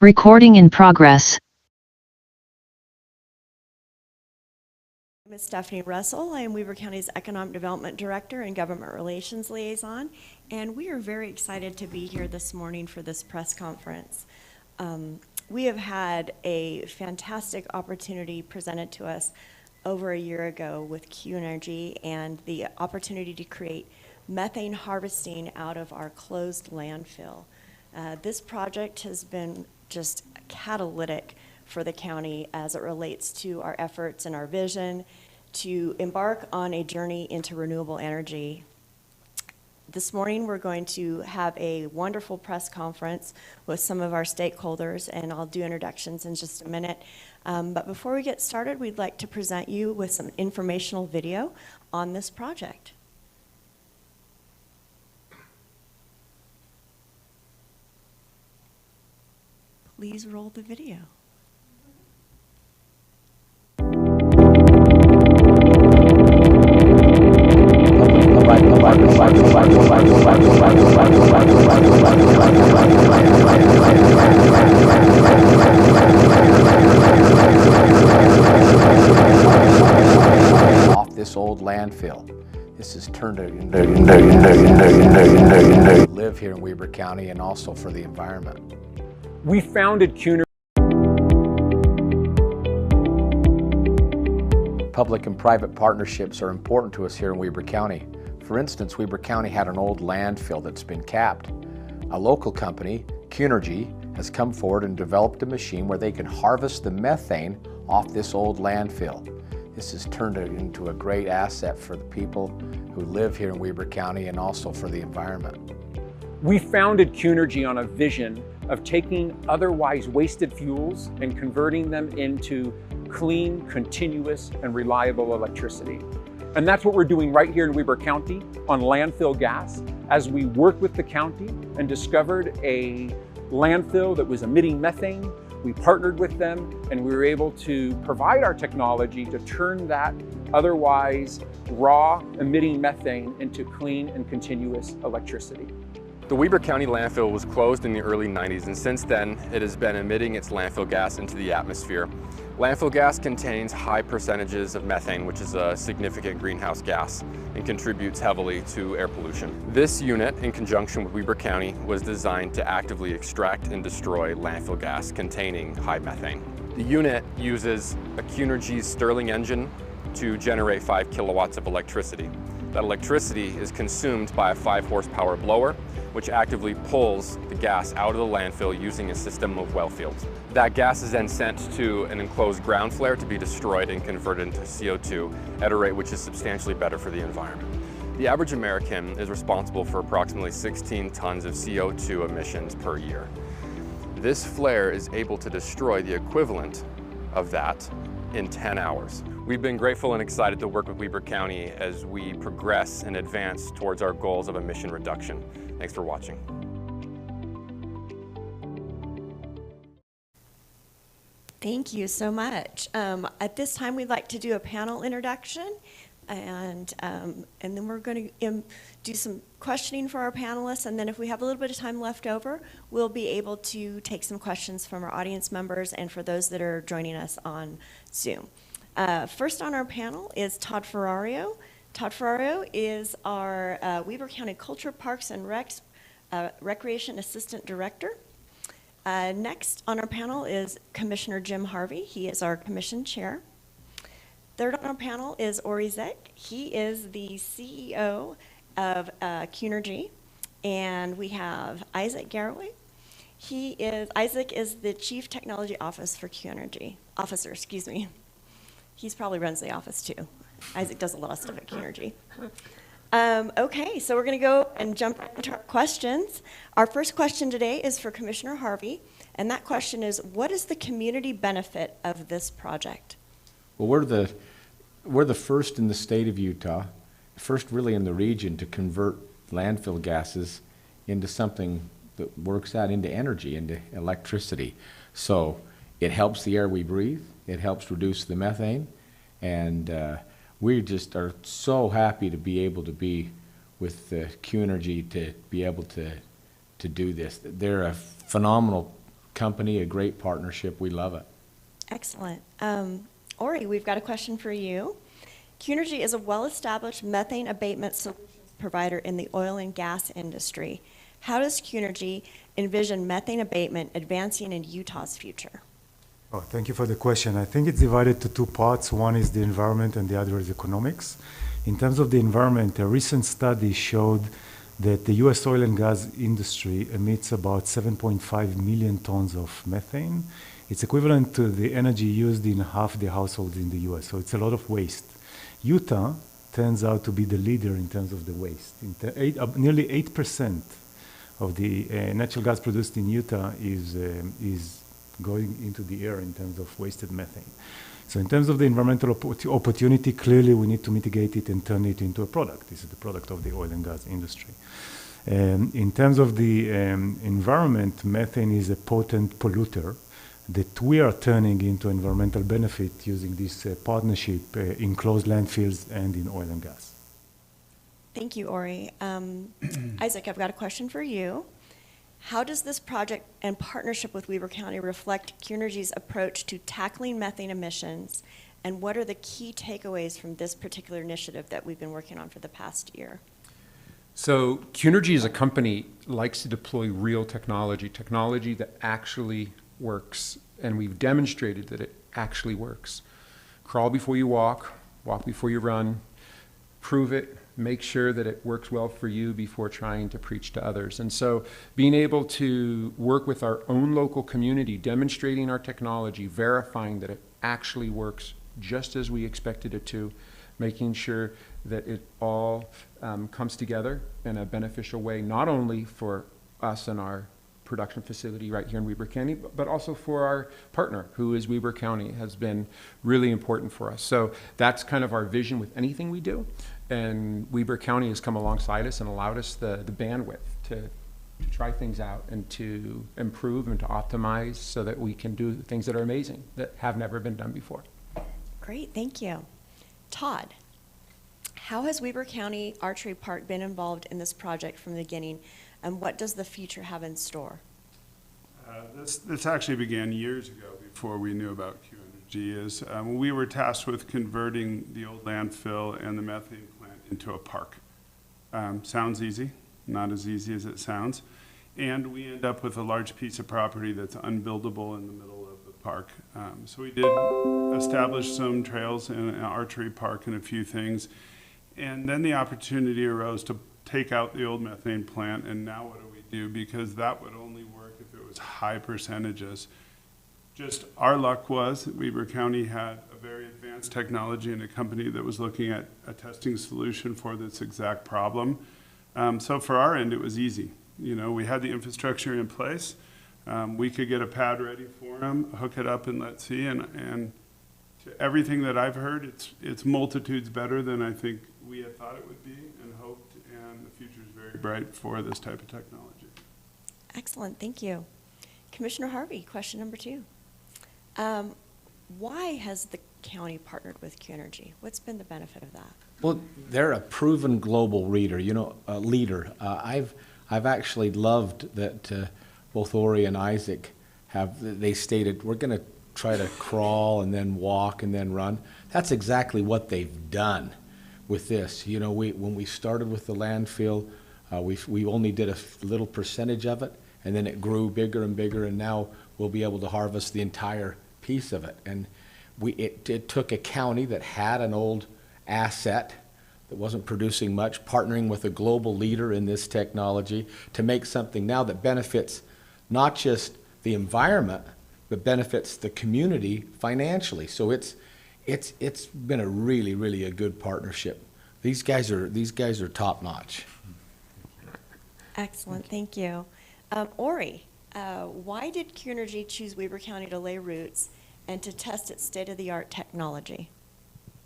Recording in progress. My name is Stephanie Russell. I am Weber County's Economic Development Director and Government Relations Liaison, and we are very excited to be here this morning for this press conference. We have had a fantastic opportunity presented to us over a year ago with Q Energy and the opportunity to create methane harvesting out of our closed landfill. This project has been just catalytic for the county as it relates to our efforts and our vision to embark on a journey into renewable energy. This morning we're going to have a wonderful press conference with some of our stakeholders, and I'll do introductions in just a minute. But before we get started, we'd like to present you with some informational video on this project. Please roll the video. Off this old landfill. This has turned into live here in Weber County and also for the environment. We founded Q. Public and private partnerships are important to us here in Weber County. For instance, Weber County had an old landfill that's been capped. A local company, Q Energy, has come forward and developed a machine where they can harvest the methane off this old landfill. This has turned it into a great asset for the people who live here in Weber County and also for the environment. We founded Q Energy on a vision of taking otherwise wasted fuels and converting them into clean, continuous, and reliable electricity. And that's what we're doing right here in Weber County on landfill gas, as we work with the county and discovered a landfill that was emitting methane. We partnered with them and we were able to provide our technology to turn that otherwise raw emitting methane into clean and continuous electricity. The Weber County landfill was closed in the early 90s, and since then it has been emitting its landfill gas into the atmosphere. Landfill gas contains high percentages of methane, which is a significant greenhouse gas and contributes heavily to air pollution. This unit, in conjunction with Weber County, was designed to actively extract and destroy landfill gas containing high methane. The unit uses a Q Energy Stirling engine to generate 5 kilowatts of electricity. That electricity is consumed by a 5 horsepower blower, which actively pulls the gas out of the landfill using a system of well fields. That gas is then sent to an enclosed ground flare to be destroyed and converted into CO2 at a rate which is substantially better for the environment. The average American is responsible for approximately 16 tons of CO2 emissions per year. This flare is able to destroy the equivalent of that in 10 hours. We've been grateful and excited to work with Weber County as we progress and advance towards our goals of emission reduction. Thanks for watching. Thank you so much. At this time, we'd like to do a panel introduction, and then we're going to do some questioning for our panelists, and then if we have a little bit of time left over, we'll be able to take some questions from our audience members and for those that are joining us on Zoom. First on our panel is Todd Ferrario. Todd Ferrario is our Weber County Culture, Parks, and Recreation Assistant Director. Next on our panel is Commissioner Jim Harvey. He is our Commission Chair. Third on our panel is Ori Zek. He is the CEO of Q Energy. And we have Isaac Garraway. Isaac is the Chief Technology Officer for Q Energy. He probably runs the office too. Isaac does a lot of stuff at Q Energy. Okay, so we're going to go and jump into our questions. Our first question today is for Commissioner Harvey, and that question is, what is the community benefit of this project? Well, we're the first in the state of Utah, first really in the region to convert landfill gases into something that works out into energy, into electricity. So it helps the air we breathe, it helps reduce the methane, and we just are so happy to be able to be with Q Energy to be able to do this. They're a phenomenal company, a great partnership. We love it. Excellent. Ori, we've got a question for you. Qnergy is a well-established methane abatement solutions provider in the oil and gas industry. How does Qnergy envision methane abatement advancing in Utah's future? Oh, thank you for the question. I think it's divided to two parts. One is the environment and the other is economics. In terms of the environment, a recent study showed that the U.S. oil and gas industry emits about 7.5 million tons of methane. It's equivalent to the energy used in half the households in the U.S., so it's a lot of waste. Utah turns out to be the leader in terms of the waste. Nearly 8% of the natural gas produced in Utah is going into the air in terms of wasted methane. So in terms of the environmental opportunity, clearly we need to mitigate it and turn it into a product. This is the product of the oil and gas industry. In terms of the environment, methane is a potent polluter that we are turning into environmental benefit using this partnership in closed landfills and in oil and gas. Thank you, Ori. Isaac, I've got a question for you. How does this project and partnership with Weber County reflect Qnergy's approach to tackling methane emissions, and what are the key takeaways from this particular initiative that we've been working on for the past year? So Qnergy as a company likes to deploy real technology that actually works, and we've demonstrated that it actually works. Crawl before you walk before you run, prove it, make sure that it works well for you before trying to preach to others. And so being able to work with our own local community, demonstrating our technology, verifying that it actually works just as we expected it to, making sure that it all comes together in a beneficial way, not only for us and our production facility right here in Weber County, but also for our partner, who is Weber County, has been really important for us. So that's kind of our vision with anything we do. And Weber County has come alongside us and allowed us the bandwidth to try things out and to improve and to optimize so that we can do things that are amazing, that have never been done before. Great, thank you. Todd, how has Weber County Archery Park been involved in this project from the beginning, and what does the future have in store? This actually began years ago before we knew about Qnergy. We were tasked with converting the old landfill and the methane plant into a park. Sounds easy, not as easy as it sounds. And we end up with a large piece of property that's unbuildable in the middle of the park. So we did establish some trails in an archery park and a few things. And then the opportunity arose to take out the old methane plant, and now what do we do? Because that would only work if it was high percentages. Just our luck was that Weber County had a very advanced technology and a company that was looking at a testing solution for this exact problem. So for our end, it was easy. You know, we had the infrastructure in place. We could get a pad ready for them, hook it up, and let's see. And to everything that I've heard, it's multitudes better than I think we had thought it would be and hoped. And the future is very bright for this type of technology. Excellent, thank you. Commissioner Harvey, question number 2. Why has the county partnered with Qnergy? What's been the benefit of that? Well, they're a proven global leader. I've actually loved that both Ori and Isaac they stated, we're going to try to crawl and then walk and then run. That's exactly what they've done with this. You know, when we started with the landfill, we only did a little percentage of it, and then it grew bigger and bigger, and now we'll be able to harvest the entire piece of it. And it took a county that had an old asset that wasn't producing much, partnering with a global leader in this technology to make something now that benefits not just the environment, but benefits the community financially. So it's been a really a good partnership. These guys are top notch. Excellent, thank you. Ori, why did Qnergy choose Weber County to lay roots and to test its state-of-the-art technology?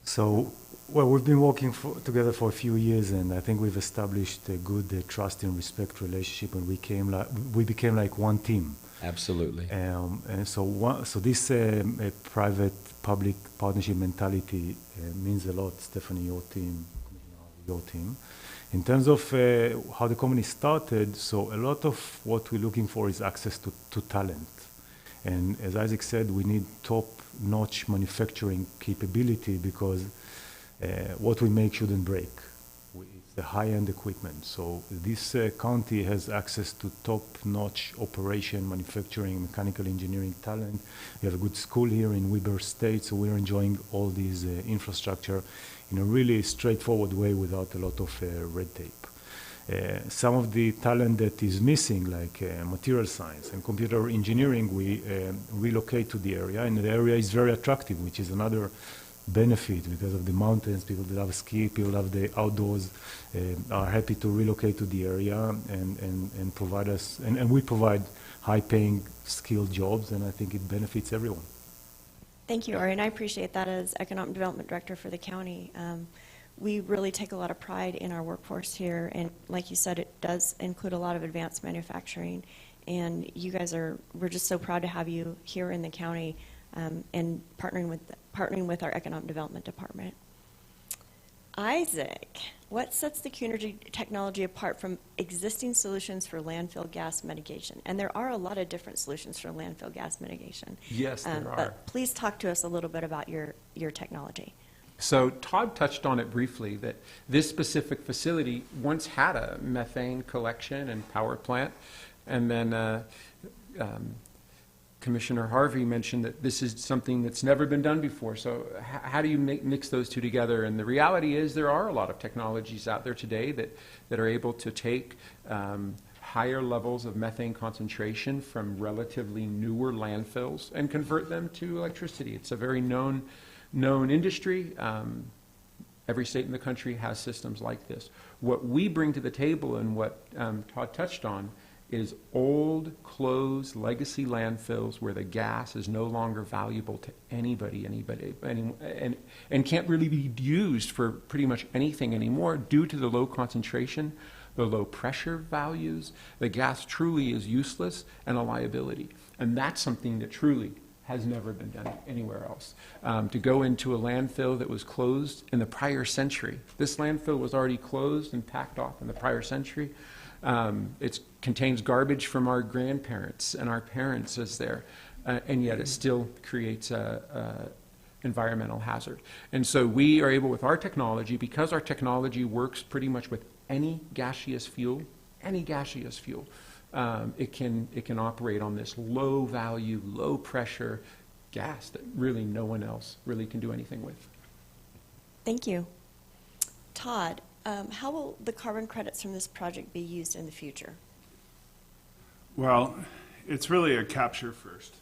So, well, we've been working together for a few years, and I think we've established a good trust and respect relationship, and we became like one team. Absolutely. And so this private-public partnership mentality means a lot. Stephanie, your team. In terms of how the company started, so a lot of what we're looking for is access to talent. And as Isaac said, we need top-notch manufacturing capability because what we make shouldn't break. It's the high-end equipment. So this county has access to top-notch operation, manufacturing, mechanical engineering talent. We have a good school here in Weber State, so we're enjoying all these infrastructure in a really straightforward way without a lot of red tape. Some of the talent that is missing, like material science and computer engineering, we relocate to the area, and the area is very attractive, which is another benefit because of the mountains. People that love ski, people love the outdoors, are happy to relocate to the area and provide us, and we provide high-paying, skilled jobs, and I think it benefits everyone. Thank you, Ari, and I appreciate that as Economic Development Director for the county. We really take a lot of pride in our workforce here, and like you said, it does include a lot of advanced manufacturing, and you guys we're just so proud to have you here in the county and partnering with our Economic Development Department. Isaac, what sets the Qnergy technology apart from existing solutions for landfill gas mitigation? And there are a lot of different solutions for landfill gas mitigation. Yes, there are. But please talk to us a little bit about your technology. So Todd touched on it briefly, that this specific facility once had a methane collection and power plant, and then Commissioner Harvey mentioned that this is something that's never been done before. So how do you mix those two together? And the reality is there are a lot of technologies out there today that are able to take higher levels of methane concentration from relatively newer landfills and convert them to electricity. It's a very known industry. Every state in the country has systems like this. What we bring to the table and what Todd touched on is old, closed, legacy landfills where the gas is no longer valuable to anybody, and can't really be used for pretty much anything anymore due to the low concentration, the low pressure values. The gas truly is useless and a liability. And that's something that truly has never been done anywhere else. To go into a landfill that was closed in the prior century. This landfill was already closed and packed off in the prior century. It contains garbage from our grandparents and our parents is there, and yet it still creates a environmental hazard. And so we are able with our technology, because our technology works pretty much with any gaseous fuel, it can operate on this low value, low pressure gas that really no one else really can do anything with. Thank you. Todd, how will the carbon credits from this project be used in the future? Well, it's really a capture first.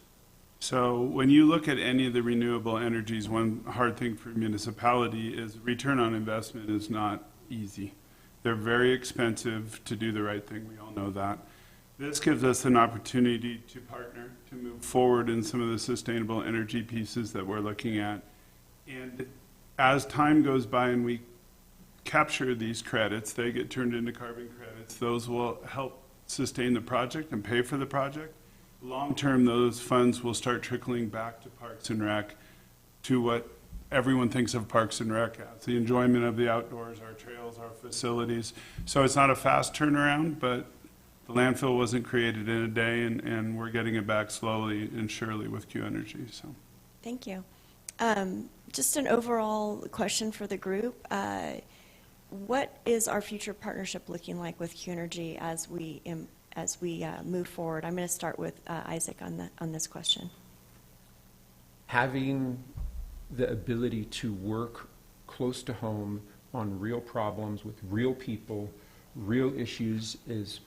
So when you look at any of the renewable energies, one hard thing for a municipality is return on investment is not easy. They're very expensive to do the right thing. We all know that. This gives us an opportunity to partner, to move forward in some of the sustainable energy pieces that we're looking at. And as time goes by and we capture these credits, they get turned into carbon credits. Those will help sustain the project and pay for the project. Long term, those funds will start trickling back to Parks and Rec, to what everyone thinks of Parks and Rec as, the enjoyment of the outdoors, our trails, our facilities. So it's not a fast turnaround, but the landfill wasn't created in a day, and we're getting it back slowly and surely with Qnergy. So, thank you. Just an overall question for the group. What is our future partnership looking like with Qnergy as we move forward? I'm going to start with Isaac on this question. Having the ability to work close to home on real problems with real people, real issues is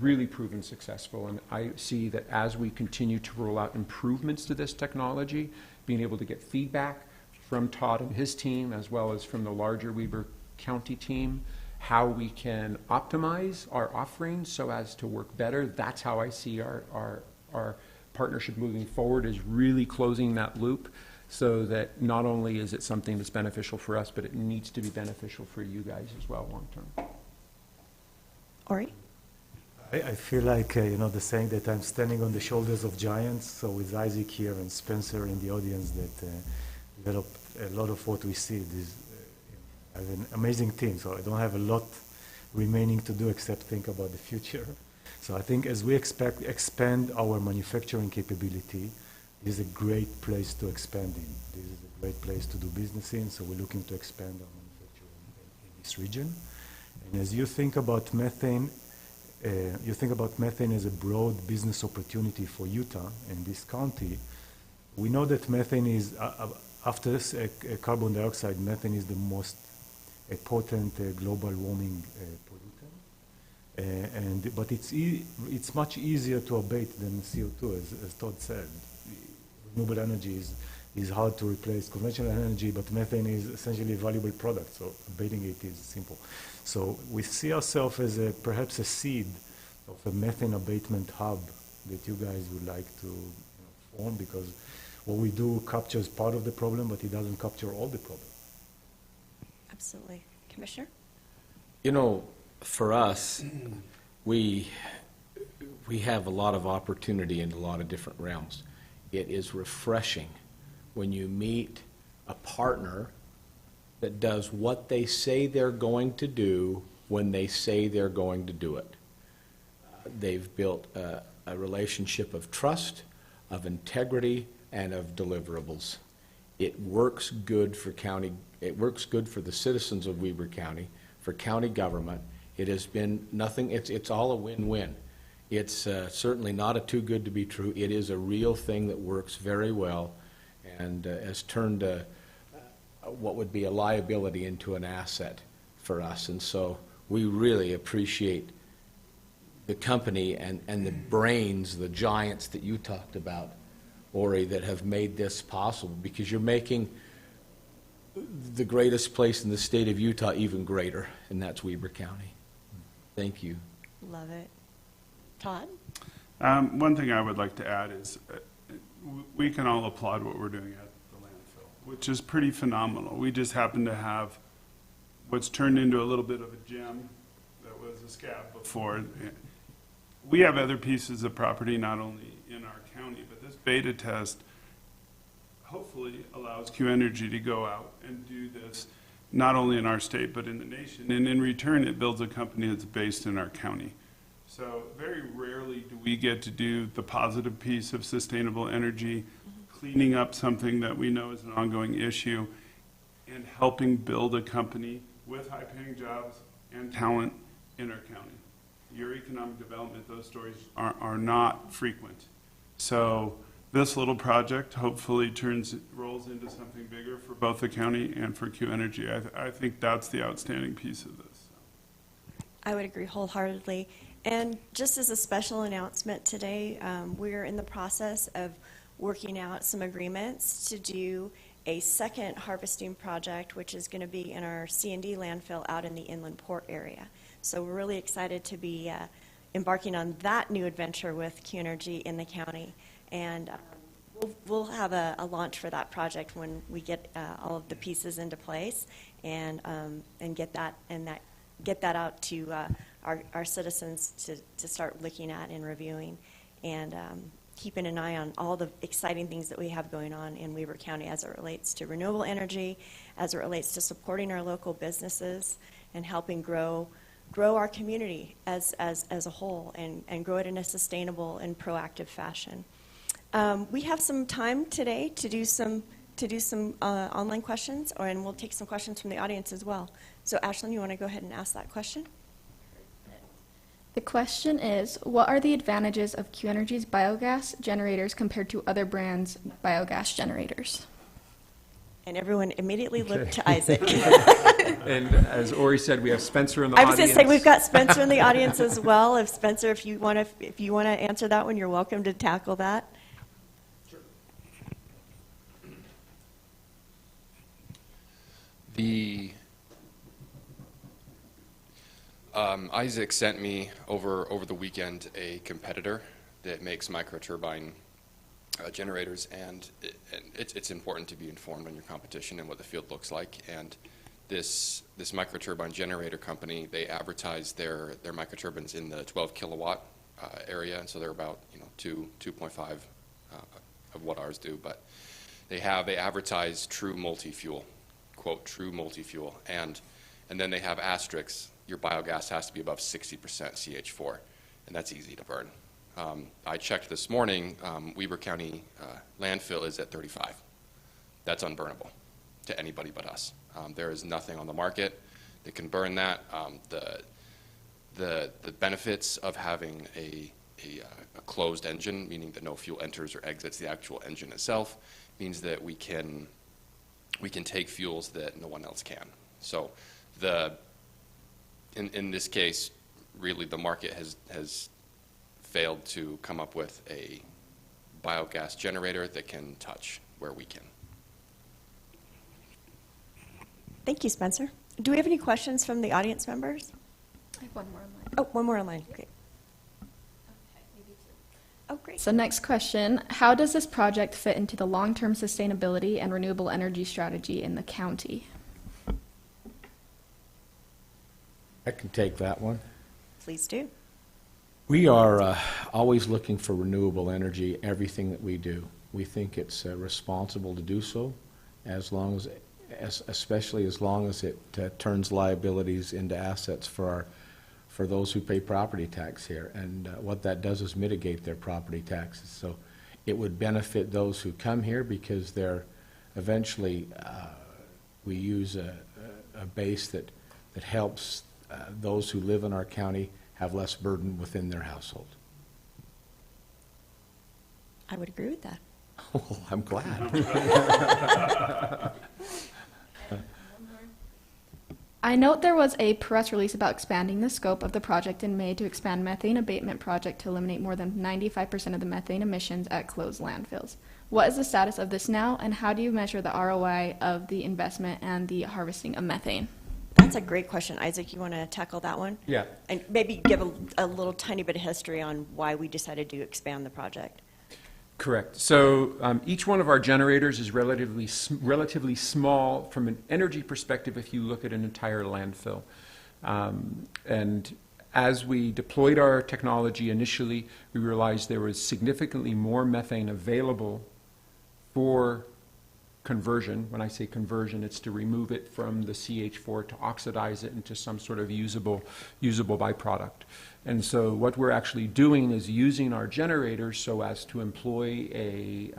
really proven successful. And I see that as we continue to roll out improvements to this technology, being able to get feedback from Todd and his team, as well as from the larger Weber County team, how we can optimize our offerings so as to work better. That's how I see our partnership moving forward, is really closing that loop, so that not only is it something that's beneficial for us, but it needs to be beneficial for you guys as well long term. Ori? I feel like, the saying that I'm standing on the shoulders of giants. So with Isaac here and Spencer in the audience that developed a lot of what we see, I have an amazing team, so I don't have a lot remaining to do except think about the future. So I think as we expand our manufacturing capability, this is a great place to expand in. This is a great place to do business in, so we're looking to expand our manufacturing in this region. And as you think about methane, as a broad business opportunity for Utah and this county. We know that methane is, after carbon dioxide, methane is the most potent global warming pollutant. But it's much easier to abate than CO2, as Todd said. Renewable energy is hard to replace conventional energy, but methane is essentially a valuable product, so abating it is simple. So we see ourselves as perhaps a seed of a methane abatement hub that you guys would like to form, because what we do captures part of the problem, but it doesn't capture all the problem. Absolutely. Commissioner? You know, for us, we have a lot of opportunity in a lot of different realms. It is refreshing when you meet a partner that does what they say they're going to do when they say they're going to do it. They've built a relationship of trust, of integrity, and of deliverables. It works good for county, it works good for the citizens of Weber County, for county government. It has been nothing, it's all a win-win. It's certainly not a too good to be true. It is a real thing that works very well and has turned what would be a liability into an asset for us. And so we really appreciate the company and the brains, the giants that you talked about, Ori, that have made this possible, because you're making the greatest place in the state of Utah even greater, and that's Weber County. Thank you. Love it. Todd? One thing I would like to add is we can all applaud what we're doing at the landfill, which is pretty phenomenal. We just happen to have what's turned into a little bit of a gem that was a scab before. We have other pieces of property, not only in our county, but this beta test hopefully allows Q Energy to go out and do this, not only in our state, but in the nation. And in return, it builds a company that's based in our county. So very rarely do we get to do the positive piece of sustainable energy, cleaning up something that we know is an ongoing issue, and helping build a company with high-paying jobs and talent in our county. Your economic development, those stories are not frequent. So this little project hopefully rolls into something bigger for both the county and for Q Energy. I think that's the outstanding piece of this. I would agree wholeheartedly. And just as a special announcement today, we're in the process of working out some agreements to do a second harvesting project, which is going to be in our C&D landfill out in the inland port area. So we're really excited to be embarking on that new adventure with Q Energy in the county. And we'll have a launch for that project when we get all of the pieces into place and get that out to our citizens to start looking at and reviewing, and keeping an eye on all the exciting things that we have going on in Weber County as it relates to renewable energy, as it relates to supporting our local businesses and helping grow our community as a whole, and grow it in a sustainable and proactive fashion. We have some time today to do some online questions, and we'll take some questions from the audience as well. So Ashlyn, you want to go ahead and ask that question? The question is, what are the advantages of Q Energy's biogas generators compared to other brands' biogas generators? And everyone immediately looked to Isaac. And as Ori said, we have Spencer in the I was audience. going to say we've got Spencer in the audience as well. If Spencer, if you want to answer that one, you're welcome to tackle that. Isaac sent me over the weekend a competitor that makes microturbine generators, and it's important to be informed on your competition and what the field looks like. And this microturbine generator company, they advertise their microturbines in the 12 kilowatt area, and so they're about 2.5 of what ours do. But they advertise true multi-fuel, quote, true multi-fuel, and then they have asterisks. Your biogas has to be above 60% CH4. and that's easy to burn. I checked this morning, Weber County landfill is at 35. That's unburnable to anybody but us. There is nothing on the market that can burn that. The benefits of having a closed engine, meaning that no fuel enters or exits the actual engine itself, means that we can take fuels that no one else can. So in this case, really the market has failed to come up with a biogas generator that can touch where we can. Thank you, Spencer. Do we have any questions from the audience members? I have one more online. Oh, one more online. Great. Oh, great. So next question, how does this project fit into the long-term sustainability and renewable energy strategy in the county? I can take that one. Please do. We are always looking for renewable energy, everything that we do. We think it's responsible to do so, especially as long as it turns liabilities into assets for those who pay property tax here. And what that does is mitigate their property taxes. So it would benefit those who come here because they're eventually, we use a base that helps those who live in our county have less burden within their household. I would agree with that. Oh, I'm glad. I note there was a press release about expanding the scope of the project in May to expand methane abatement project to eliminate more than 95% of the methane emissions at closed landfills. What is the status of this now, and how do you measure the ROI of the investment and the harvesting of methane? That's a great question. Isaac, you want to tackle that one? Yeah. And maybe give a little tiny bit of history on why we decided to expand the project. Correct. So each one of our generators is relatively small from an energy perspective if you look at an entire landfill. And as we deployed our technology initially, we realized there was significantly more methane available for conversion. When I say conversion, it's to remove it from the CH4 to oxidize it into some sort of usable byproduct. And so what we're actually doing is using our generators so as to employ a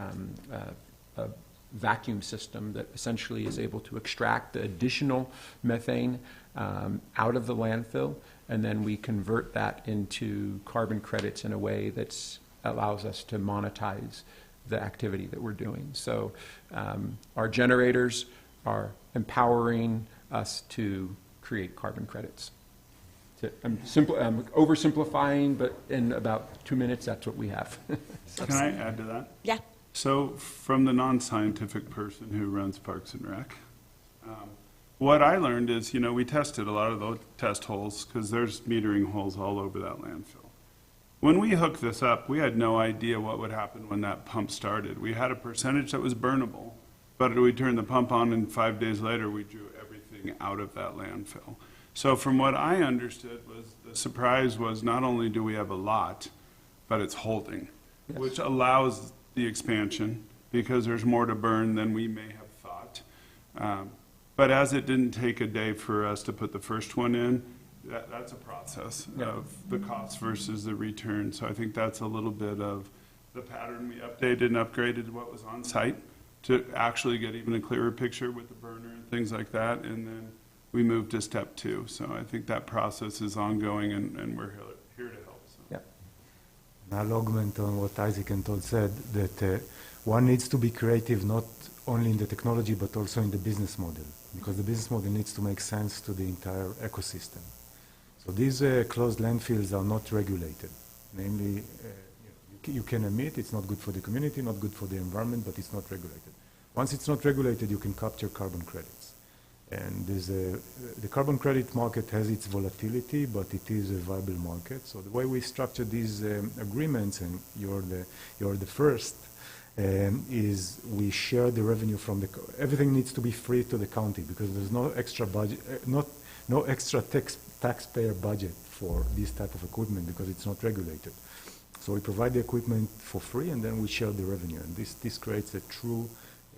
vacuum system that essentially is able to extract the additional methane out of the landfill, and then we convert that into carbon credits in a way that allows us to monetize the activity that we're doing. So our generators are empowering us to create carbon credits. I'm oversimplifying, but in about 2 minutes, that's what we have. Can I add to that? Yeah. So from the non-scientific person who runs Parks and Rec, what I learned is, we tested a lot of those test holes because there's metering holes all over that landfill. When we hooked this up, we had no idea what would happen when that pump started. We had a percentage that was burnable, but we turned the pump on and 5 days later we drew everything out of that landfill. So from what I understood was the surprise was not only do we have a lot, but it's holding, which allows the expansion because there's more to burn than we may have thought. But as it didn't take a day for us to put the first one in, that's a process of the cost versus the return. So I think that's a little bit of the pattern. We updated and upgraded what was on site to actually get even a clearer picture with the burner and things like that. And then we moved to step 2. So I think that process is ongoing and we're here to help. So. Yeah. I'll augment on what Isaac and Todd said, that one needs to be creative not only in the technology but also in the business model, because the business model needs to make sense to the entire ecosystem. So these closed landfills are not regulated. Namely, you can emit, it's not good for the community, not good for the environment, but it's not regulated. Once it's not regulated, you can capture carbon credits. And the carbon credit market has its volatility, but it is a viable market. So the way we structure these agreements, and you're the first, is we share the revenue from everything needs to be free to the county because there's no extra budget, no extra taxpayer budget for this type of equipment because it's not regulated. So we provide the equipment for free and then we share the revenue. And this creates a true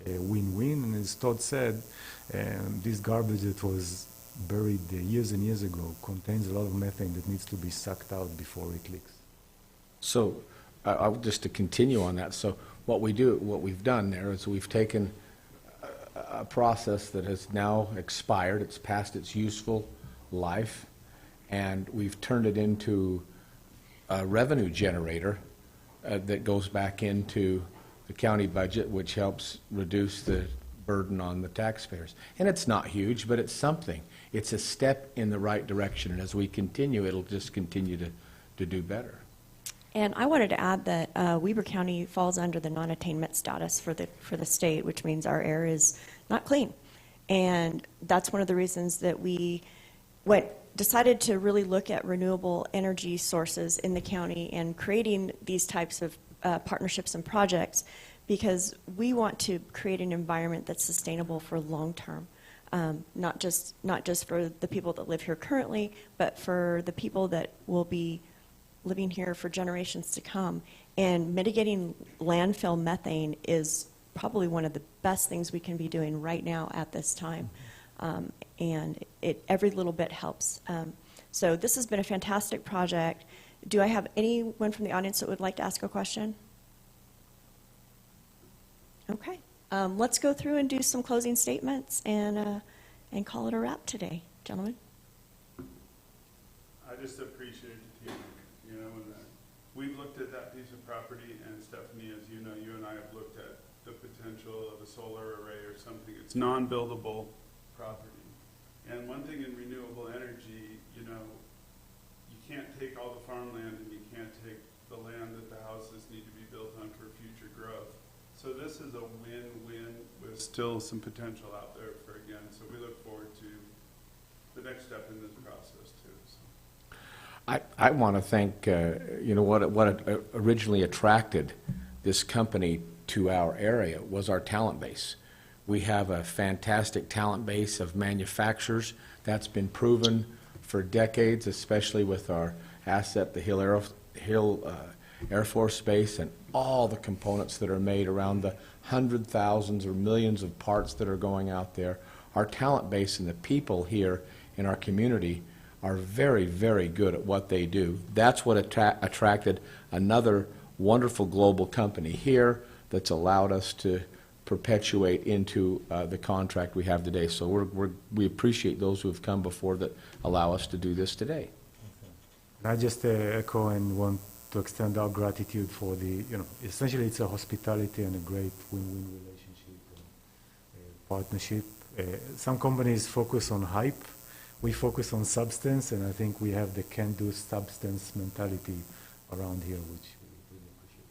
win-win. And as Todd said, this garbage that was buried years and years ago contains a lot of methane that needs to be sucked out before it leaks. So, just to continue on that, so what we've done there is we've taken a process that has now expired, it's past its useful life, and we've turned it into a revenue generator that goes back into the county budget, which helps reduce the burden on the taxpayers. And it's not huge, but it's something. It's a step in the right direction, and as we continue, it'll just continue to do better. And I wanted to add that Weber County falls under the non-attainment status for the state, which means our air is not clean. And that's one of the reasons that we decided to really look at renewable energy sources in the county and creating these types of partnerships and projects, because we want to create an environment that's sustainable for long term. Not just for the people that live here currently, but for the people that will be living here for generations to come. And mitigating landfill methane is probably one of the best things we can be doing right now at this time. And every little bit helps. So this has been a fantastic project. Do I have anyone from the audience that would like to ask a question? Okay. Let's go through and do some closing statements and call it a wrap today, gentlemen. I just appreciate the team. You know, and we've looked at that piece of property, and Stephanie, as you know, you and I have looked at the potential of a solar array or something. It's non-buildable property. And one thing in renewable energy, you know, you can't take all the farmland and you can't take the land that the houses need to be built on for future growth. So this is a win-win with still some potential out there for again. So we look forward to the next step in this process too. So. I want to thank, you know, what originally attracted this company to our area was our talent base. We have a fantastic talent base of manufacturers that's been proven for decades, especially with our asset, the Hill Air Force Base, and all the components that are made around the hundred thousands or millions of parts that are going out there. Our talent base and the people here in our community are very, very good at what they do. That's what attracted another wonderful global company here that's allowed us to perpetuate into the contract we have today. So we appreciate those who have come before that allow us to do this today. And I just echo and want to extend our gratitude for the, you know, essentially it's a hospitality and a great win-win relationship and partnership. Some companies focus on hype. We focus on substance, and I think we have the can-do substance mentality around here, which we really appreciate.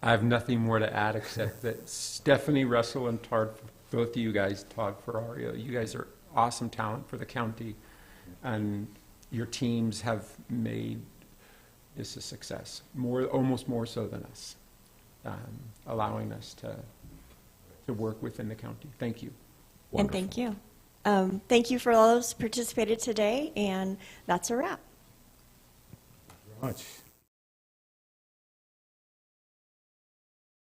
I have nothing more to add except that Stephanie, Russell, and Todd, both of you guys, Todd Ferrario, you guys are awesome talent for the county, and your teams have made this a success, almost more so than us, allowing us to work within the county. Thank you. Wonderful. And thank you. Thank you for all those who participated today, and that's a wrap. Thank you very much.